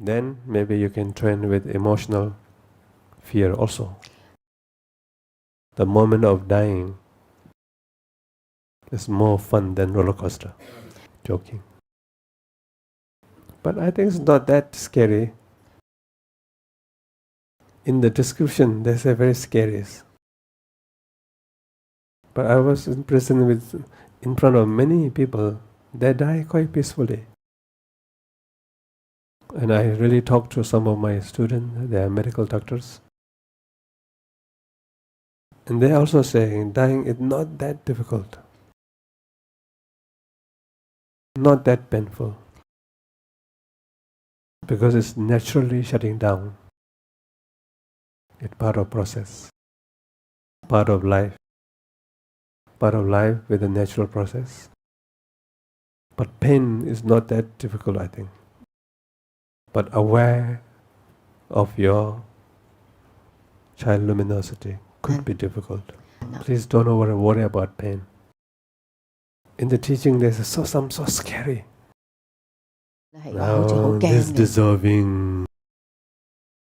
then maybe you can train with emotional fear also. The moment of dying is more fun than roller coaster. Joking. But I think it's not that scary. In the description, they say very scary. But I was present in front of many people. They die quite peacefully. And I really talked to some of my students. They are medical doctors. And they also say dying is not that difficult. Not that painful. Because it's naturally shutting down. It's part of process. Part of life. Part of life with a natural process. But pain is not that difficult, I think. But aware of your child luminosity could be difficult. Please don't worry about pain. In the teaching, there's some so scary. Now this dissolving,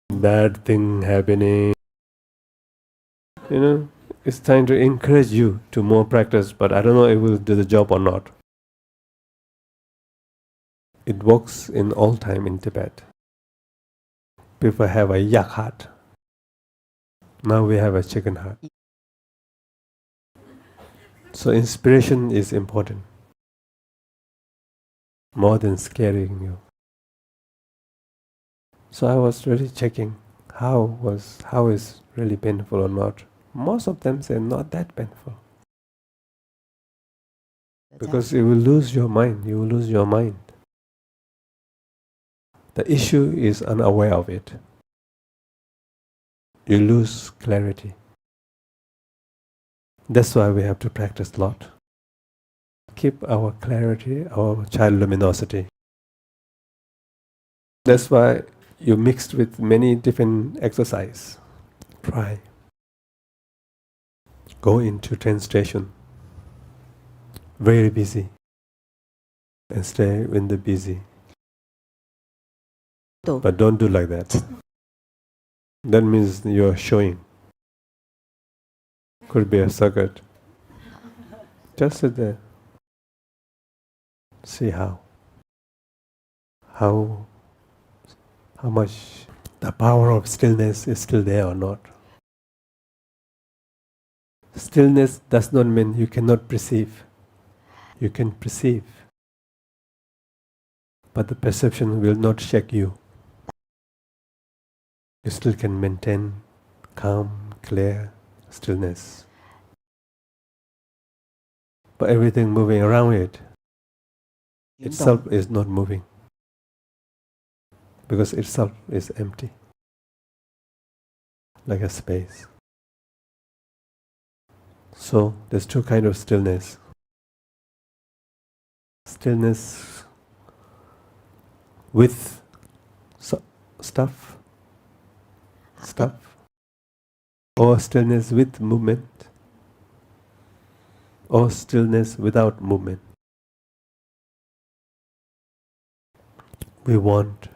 bad thing happening. It's trying to encourage you to more practice, but I don't know if it will do the job or not. It works in all time in Tibet. People have a yak heart. Now we have a chicken heart. So inspiration is important. More than scaring you. So I was really checking how is really painful or not. Most of them say not that painful. Because you will lose your mind. You will lose your mind. The issue is unaware of it. You lose clarity. That's why we have to practice a lot. Keep our clarity, our child luminosity. That's why you mixed with many different exercise. Try. Go into train station. Very busy. And stay in the busy. But don't do like that. That means you are showing. Could be a circuit. Just sit there. See how much the power of stillness is still there or not. Stillness does not mean you cannot perceive. You can perceive. But the perception will not shake you. You still can maintain calm, clear stillness. But everything moving around it itself is not moving. Because itself is empty. Like a space. So there's two kinds of stillness. Stillness with stuff, or stillness with movement, or stillness without movement. We want,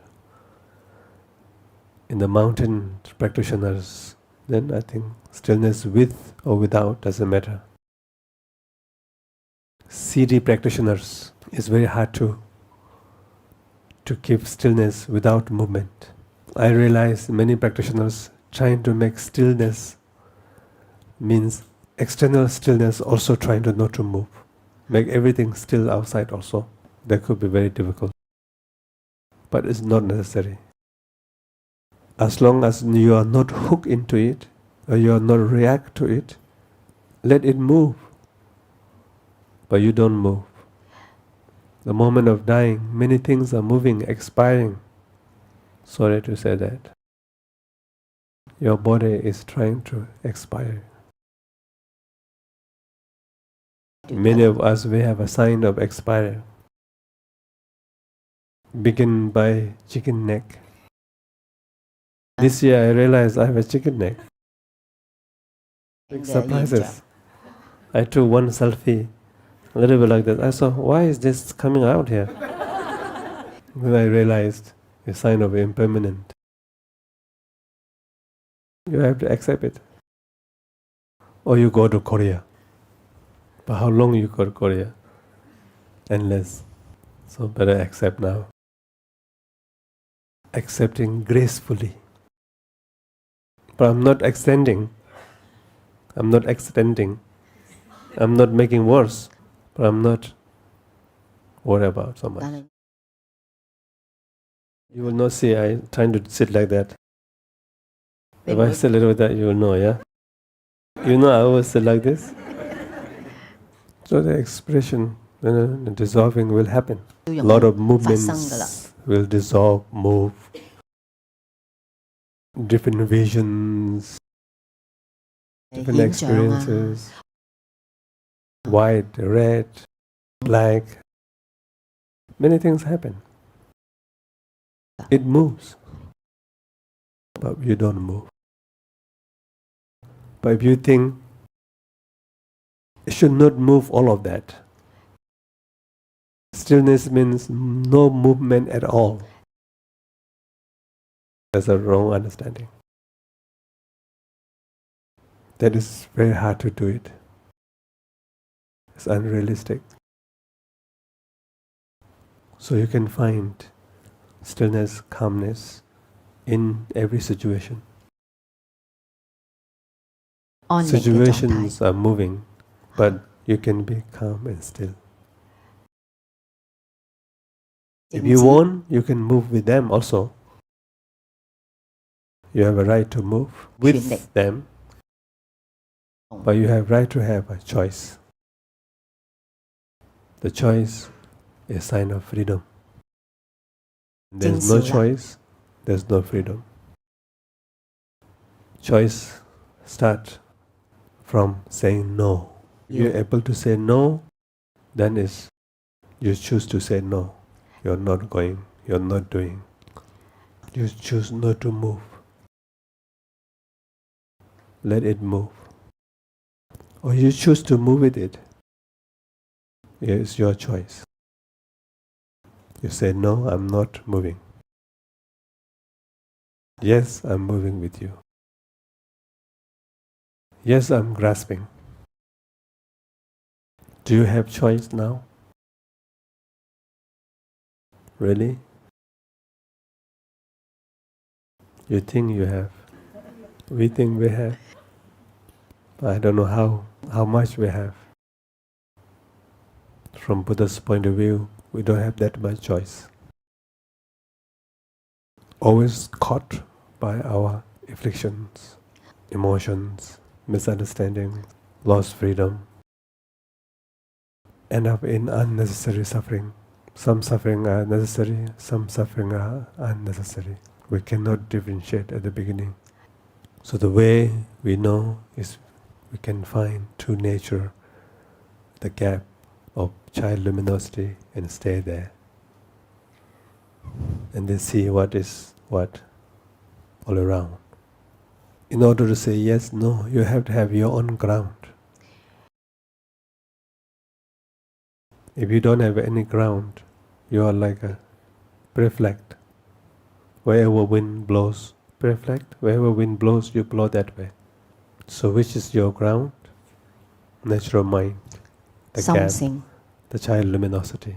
in the mountain practitioners, then I think stillness with or without doesn't matter. CD practitioners, it's very hard to keep stillness without movement. I realize many practitioners trying to make stillness means external stillness also trying to not to move. Make everything still outside also. That could be very difficult. But it's not necessary. As long as you are not hooked into it, or you are not react to it, let it move. But you don't move. The moment of dying, many things are moving, expiring. Sorry to say that. Your body is trying to expire. Many of us, we have a sign of expire. Begin by chicken neck. This year I realized I have a chicken neck. Big surprises. I took one selfie, a little bit like that. I saw, why is this coming out here? Then I realized a sign of impermanent. You have to accept it. Or you go to Korea. But how long you go to Korea? Endless. So better accept now. Accepting gracefully. But I'm not extending. I'm not making worse. But I'm not worried about so much. You will not see I trying to sit like that. If I sit a little bit that, you will know, yeah? You know I always sit like this. So the expression, the dissolving will happen. A lot of movements will dissolve, move. Different visions, different experiences. White, red, black. Many things happen. It moves. But you don't move. But if you think it should not move all of that. Stillness means no movement at all. That's a wrong understanding. That is very hard to do it. It's unrealistic. So you can find stillness, calmness in every situation. Situations are moving, but you can be calm and still. If you want, you can move with them also. You have a right to move with them, but you have right to have a choice. The choice is a sign of freedom. There's no choice, there's no freedom. Choice starts from saying no. If you're able to say no, then you choose to say no. You're not going, you're not doing. You choose not to move. Let it move. Or you choose to move with it. It's your choice. You say, no, I'm not moving. Yes, I'm moving with you. Yes, I'm grasping. Do you have choice now? Really? You think you have. We think we have. But I don't know how much we have. From Buddha's point of view, we don't have that much choice. Always caught by our afflictions, emotions, misunderstandings, lost freedom, end up in unnecessary suffering. Some suffering are necessary, some suffering are unnecessary. We cannot differentiate at the beginning. So the way we know is we can find true nature, the gap of child luminosity, and stay there. And then see what is what all around. In order to say yes, no, you have to have your own ground. If you don't have any ground, you are like a reflect. Wherever wind blows, reflect. Wherever wind blows, you blow that way. So which is your ground? Natural mind, the gap, the child luminosity.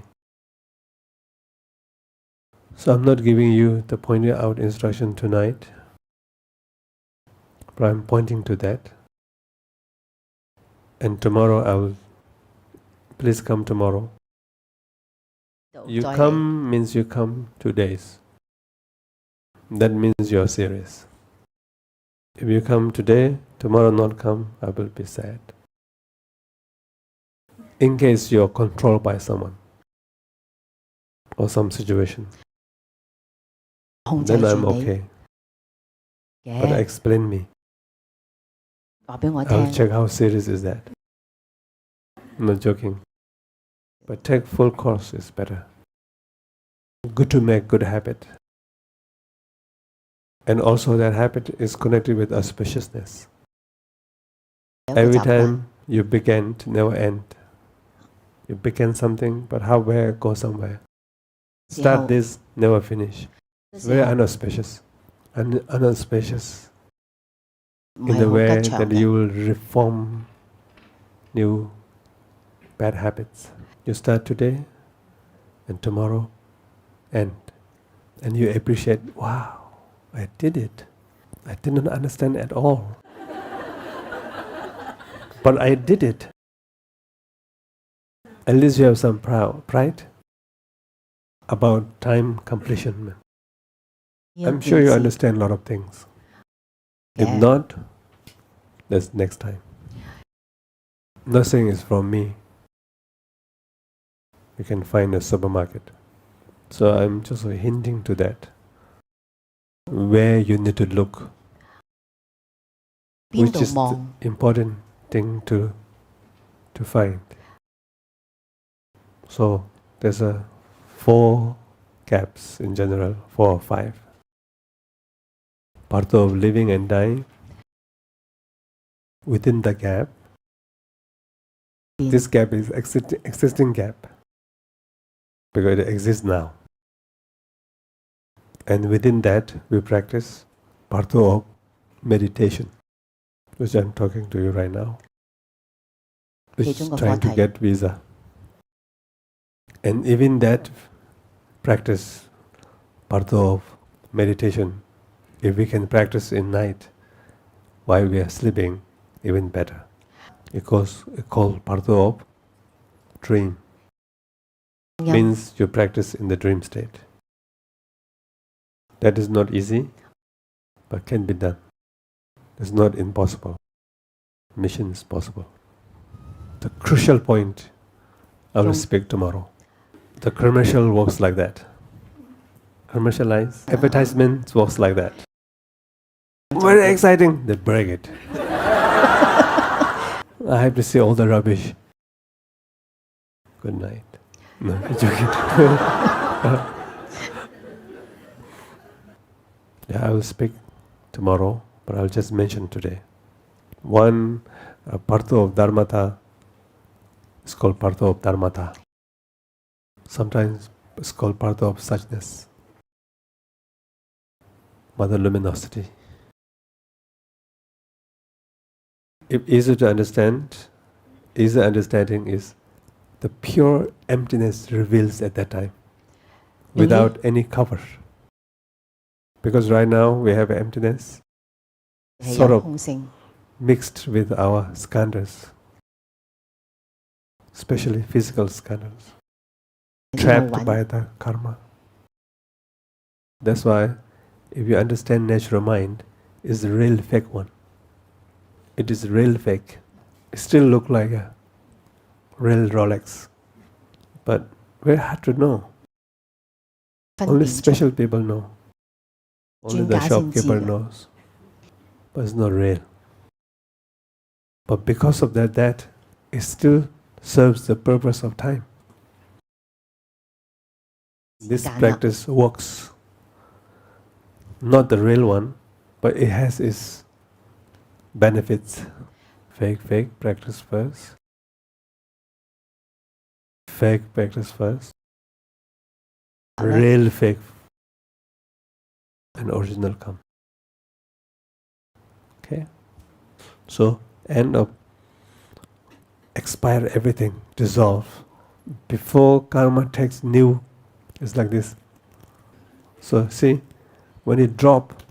So I'm not giving you the pointed out instruction tonight, but I'm pointing to that. And tomorrow please come tomorrow. You come means you come 2 days. That means you're serious. If you come today, tomorrow not come, I will be sad. In case you're controlled by someone or some situation, then I'm okay. But explain me. I'll check how serious is that. I'm not joking. But take full course is better. Good to make good habit. And also that habit is connected with auspiciousness. Every time you begin to never end. You begin something, but where go somewhere. Start this, never finish. very unauspicious. Unauspicious 唔 in 係 the 好 way 吉祥 that 嘅。 you will reform new bad habits. You start today and tomorrow end. And you appreciate, wow, I did it. I didn't understand at all. But I did it. At least you have some pride about time completion. I'm sure you understand a lot of things. If Yeah. not, that's next time. Nothing is from me. You can find a supermarket. So I'm just hinting to that. Where you need to look. 邊 Which 度 is the 望？ important thing to find. So there's 4 gaps in general, 4 or 5. Part of living and dying. Within the gap, this gap is existing gap because it exists now. And within that, we practice part of meditation, which I'm talking to you right now, which is trying to get visa. And even that practice, part of meditation, if we can practice in night while we are sleeping, even better. It's called part of dream. Means you practice in the dream state. That is not easy, but can be done. It's not impossible. Mission is possible. The crucial point I will speak tomorrow. The commercial works like that. Commercialize. Advertisement works like that. Very exciting. They break it. I have to say all the rubbish. Good night. No, I'm joking. Yeah, I will speak tomorrow, but I'll just mention today. One partha of dharmata is called partha of dharmata. Sometimes it's called partha of suchness, mother luminosity. If easy to understand, easy understanding is the pure emptiness reveals at that time, without any cover. Because right now we have emptiness, sort of mixed with our skandhas, especially physical skandhas, trapped by the karma. That's why, if you understand natural mind, is the real fake one. It is real fake. It still look like a real Rolex, but very hard to know. Only special people know. Only the shopkeeper knows. But it's not real. But because of that it still serves the purpose of time. This practice works. Not the real one, but it has its benefits. Fake, practice first. Fake, practice first. Real fake and original come. Okay? So, end up, expire everything, dissolve. Before karma takes new, it's like this. So, see, when it drop,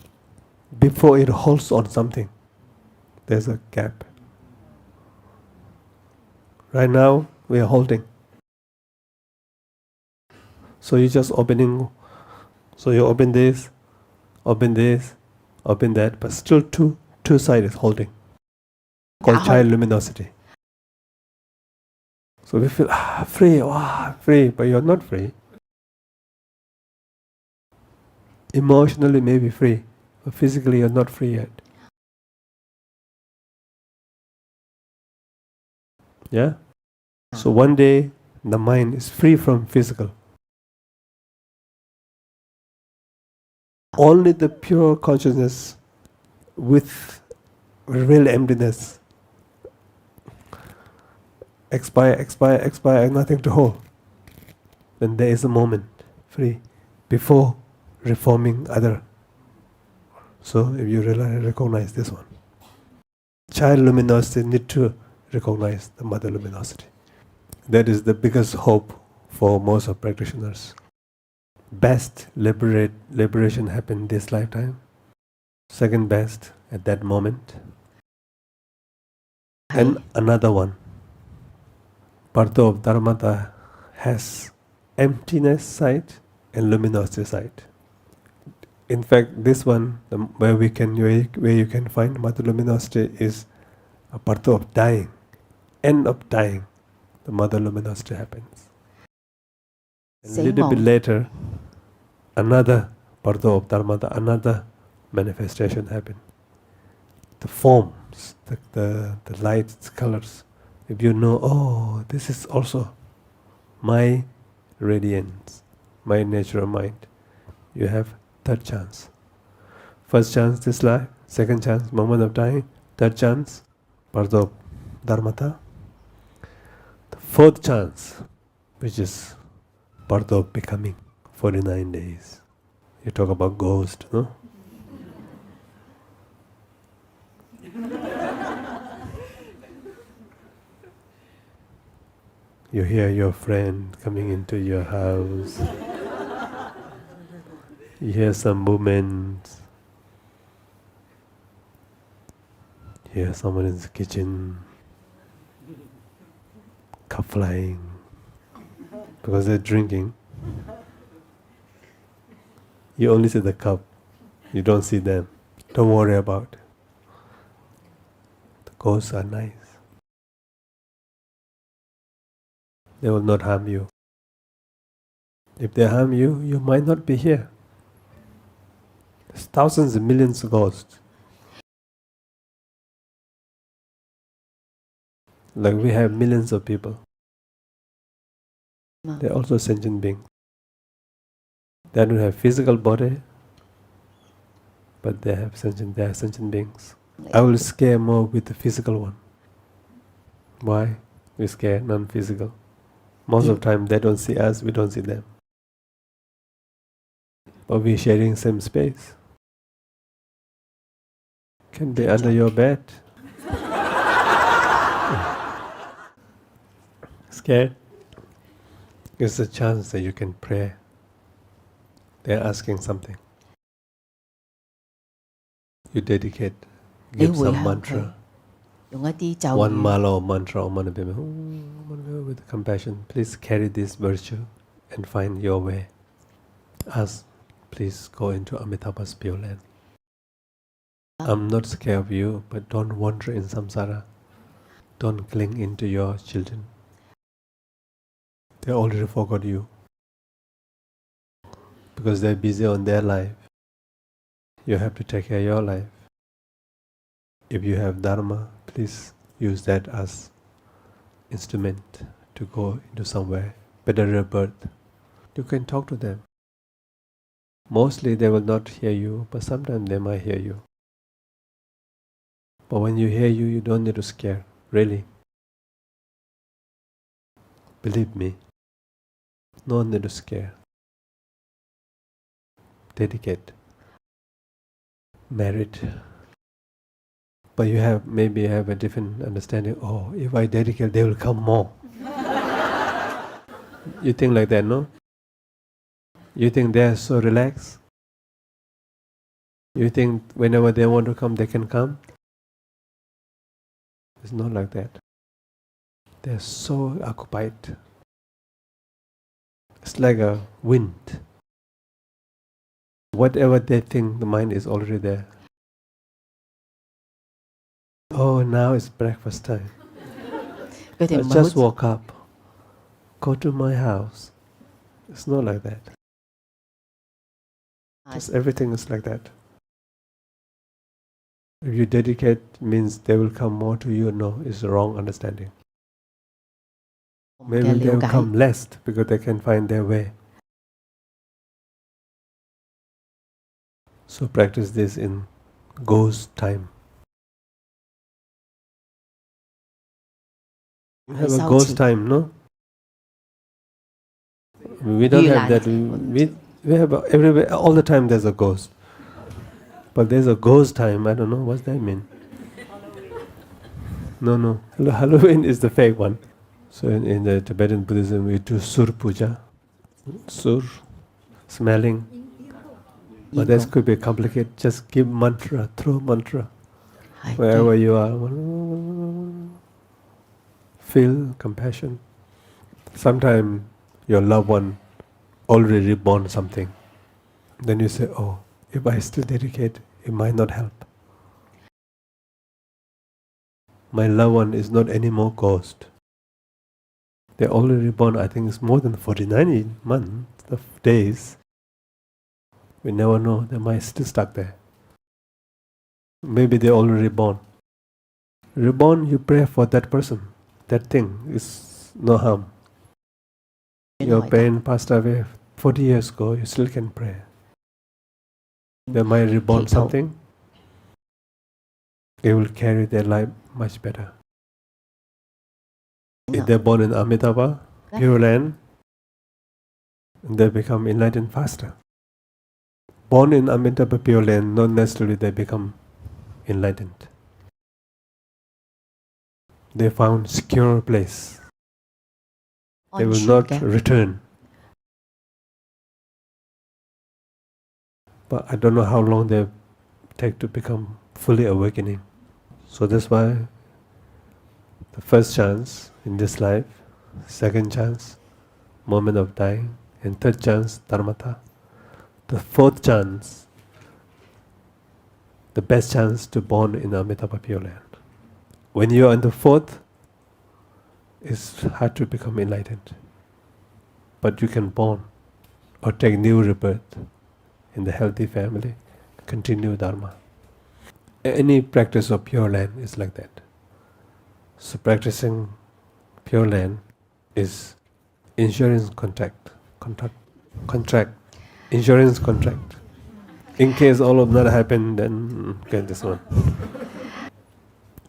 before it holds on something, there's a gap. Right now, we are holding. So you're just opening. So you open this, open that, but still two sides is holding. Called child luminosity. So we feel free, but you're not free. Emotionally maybe free, but physically you're not free yet. Yeah? So one day the mind is free from physical. Only the pure consciousness with real emptiness. Expire, nothing to hold. Then there is a moment, free, before reforming other. So if you recognize this one, child luminosity need to recognize the mother luminosity. That is the biggest hope for most of practitioners. Best liberation happen this lifetime. Second best at that moment. And another one. Partho of Dharmata has emptiness side and luminosity side. In fact, this one, where you can find mother luminosity is a partho of dying. End of dying, the mother luminosity happens. And a little bit later, another partho of Dharmata, another manifestation happen. The forms, the lights, colors. If you know, oh, this is also my radiance, my natural mind, you have third chance. First chance this life, second chance moment of dying, third chance partho of Dharmata. The fourth chance, which is partho of becoming, 49 days. You talk about ghost, no? You hear your friend coming into your house. You hear some movement. You hear someone in the kitchen. Cup flying. Because they're drinking. You only see the cup. You don't see them. Don't worry about it. The ghosts are nice. They will not harm you. If they harm you, you might not be here. There's thousands and millions of ghosts. Like we have millions of people. They're also sentient beings. They don't have physical body, but they are sentient beings. I will scare more with the physical one. Why? We scare non-physical. Most of the time they don't see us, we don't see them. But we're sharing same space. Can be under your bed. Scared? It's a chance that you can pray. They're asking something. You dedicate, give some mantra. One mala or mantra or with compassion. Please carry this virtue and find your way. Ask, please go into Amitabha's pure land. I'm not scared of you, but don't wander in samsara. Don't cling into your children. They already forgot you. Because they're busy on their life. You have to take care of your life. If you have dharma, please use that as instrument to go into somewhere, better rebirth. You can talk to them. Mostly they will not hear you, but sometimes they might hear you. But when you hear you, you don't need to scare, really. Believe me, no need to scare. Dedicate. Merit. But maybe you have a different understanding. Oh, if I dedicate, they will come more. You think like that, no? You think they are so relaxed? You think whenever they want to come, they can come? It's not like that. They're so occupied. It's like a wind. Whatever they think, the mind is already there. Oh, now it's breakfast time. I just woke up. Go to my house. It's not like that. Just everything is like that. If you dedicate, means they will come more to you. No, it's the wrong understanding. Maybe they will come less because they can find their way. So practice this in ghost time. You have a ghost time, no? We don't have that. We have everywhere, all the time there's a ghost. But there's a ghost time, I don't know, what's that mean? No. Halloween is the fake one. So in the Tibetan Buddhism, we do sur puja. Sur, smelling. But that could be complicated. Just give mantra, throw mantra. Wherever you are. Feel compassion. Sometimes your loved one already reborn something. Then you say, oh, if I still dedicate, it might not help. My loved one is not anymore ghost. They're already born, I think it's more than 49 months of days. We never know, they might still stuck there. Maybe they're already born. Reborn, you pray for that person. That thing is no harm. Your parent passed away 40 years ago, you still can pray. They might reborn something. They will carry their life much better. If they're born in Amitabha, Pure Land, they become enlightened faster. Born in Amitabha Pure Land, not necessarily they become enlightened. They found secure place. They will not return. But I don't know how long they take to become fully awakening. So that's why the first chance in this life, second chance, moment of dying, and third chance, dharmata. The fourth chance, the best chance to born in Amitabha Pure Land. When you are in the fourth, it's hard to become enlightened. But you can born or take new rebirth in the healthy family, continue dharma. Any practice of Pure Land is like that. So practicing Pure Land is insurance contract. Insurance contract. In case all of that happen, then get this one.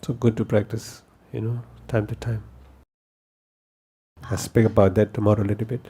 So good to practice, time to time. I'll speak about that tomorrow a little bit.